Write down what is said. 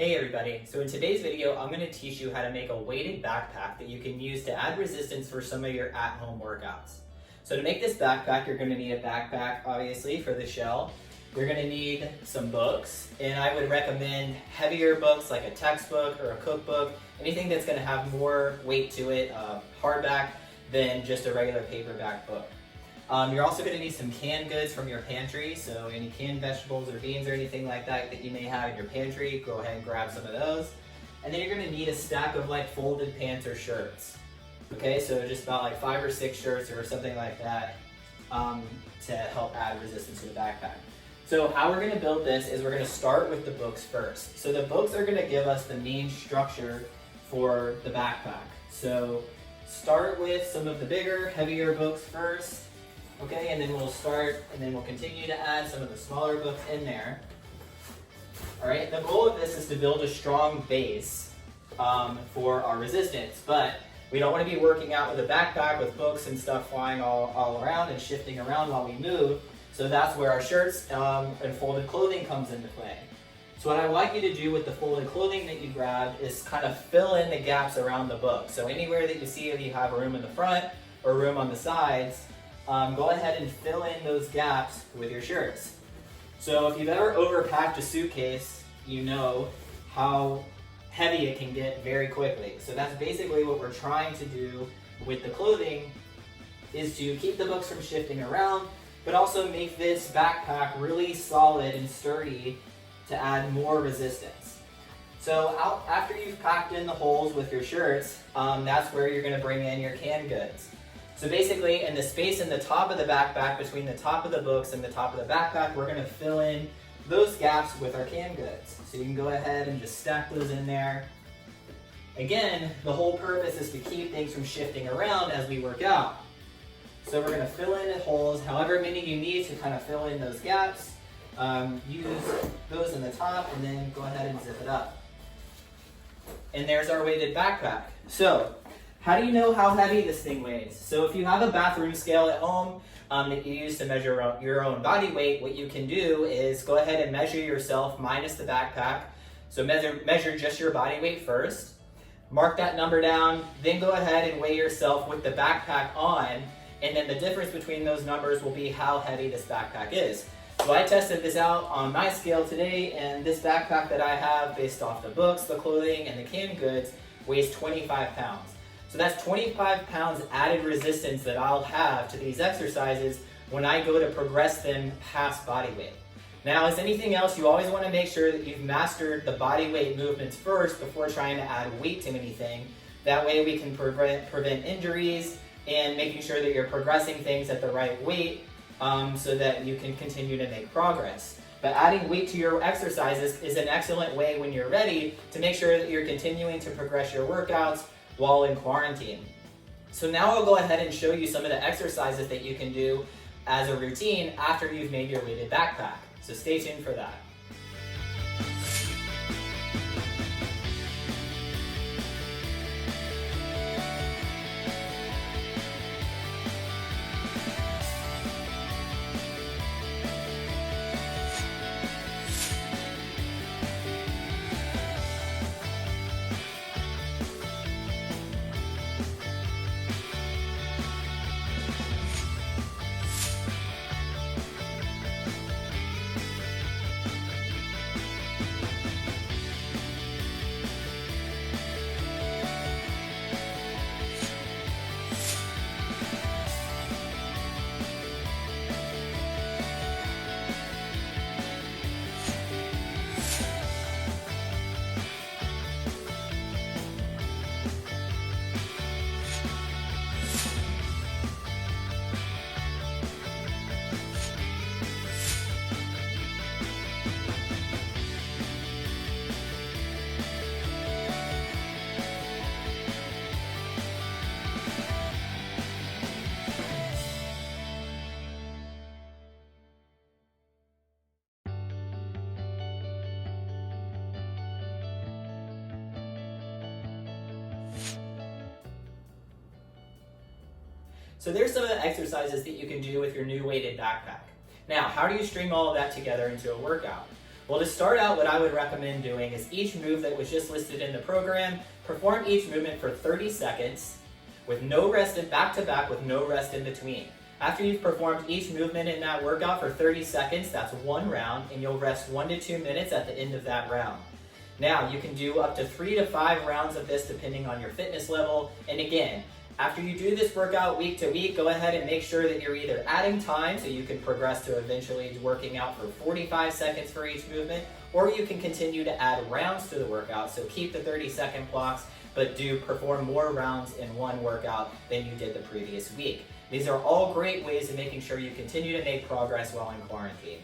Hey everybody, so in today's video I'm going to teach you how to make a weighted backpack that you can use to add resistance for some of your at-home workouts. So to make this backpack you're going to need a backpack obviously for the shell. You're going to need some books, and I would recommend heavier books like a textbook or a cookbook, anything that's going to have more weight to it, hardback, than just a regular paperback book. You're also going to need some canned goods from your pantry, so any canned vegetables or beans or anything like that that you may have in your pantry, go ahead and grab some of those. And then you're going to need a stack of like folded pants or shirts. Okay, so just about like 5 or 6 shirts or something like that to help add resistance to the backpack. So how we're going to build this is we're going to start with the books first. So the books are going to give us the main structure for the backpack. So start with some of the bigger, heavier books first. Okay, and then we'll continue to add some of the smaller books in there. All right, the goal of this is to build a strong base for our resistance, but we don't want to be working out with a backpack with books and stuff flying all around and shifting around while we move. So that's where our shirts and folded clothing comes into play. So what I want you to do with the folded clothing that you grabbed is kind of fill in the gaps around the book. So anywhere that you see if you have a room in the front or room on the sides, go ahead and fill in those gaps with your shirts. So if you've ever overpacked a suitcase, you know how heavy it can get very quickly. So that's basically what we're trying to do with the clothing, is to keep the books from shifting around, but also make this backpack really solid and sturdy to add more resistance. So after you've packed in the holes with your shirts, that's where you're going to bring in your canned goods. So basically, in the space in the top of the backpack, between the top of the books and the top of the backpack, we're going to fill in those gaps with our canned goods. So you can go ahead and just stack those in there. Again, the whole purpose is to keep things from shifting around as we work out. So we're going to fill in the holes, however many you need to kind of fill in those gaps. Use those in the top and then go ahead and zip it up. And there's our weighted backpack. So how do you know how heavy this thing weighs? So if you have a bathroom scale at home that you use to measure your own body weight, what you can do is go ahead and measure yourself minus the backpack. So measure just your body weight first. Mark that number down, then go ahead and weigh yourself with the backpack on, and then the difference between those numbers will be how heavy this backpack is. So I tested this out on my scale today, and this backpack that I have, based off the books, the clothing, and the canned goods, weighs 25 pounds. So that's 25 pounds added resistance that I'll have to these exercises when I go to progress them past body weight. Now, as anything else, you always want to make sure that you've mastered the body weight movements first before trying to add weight to anything. That way we can prevent injuries and making sure that you're progressing things at the right weight so that you can continue to make progress. But adding weight to your exercises is an excellent way when you're ready to make sure that you're continuing to progress your workouts while in quarantine. So now I'll go ahead and show you some of the exercises that you can do as a routine after you've made your weighted backpack. So stay tuned for that. So there's some of the exercises that you can do with your new weighted backpack. Now, how do you string all of that together into a workout? Well, to start out, what I would recommend doing is each move that was just listed in the program, perform each movement for 30 seconds with no rest back to back with no rest in between. After you've performed each movement in that workout for 30 seconds, that's one round, and you'll rest 1 to 2 minutes at the end of that round. Now, you can do up to 3 to 5 rounds of this depending on your fitness level. And again, after you do this workout week to week, go ahead and make sure that you're either adding time so you can progress to eventually working out for 45 seconds for each movement, or you can continue to add rounds to the workout. So keep the 30-second blocks, but do perform more rounds in one workout than you did the previous week. These are all great ways of making sure you continue to make progress while in quarantine.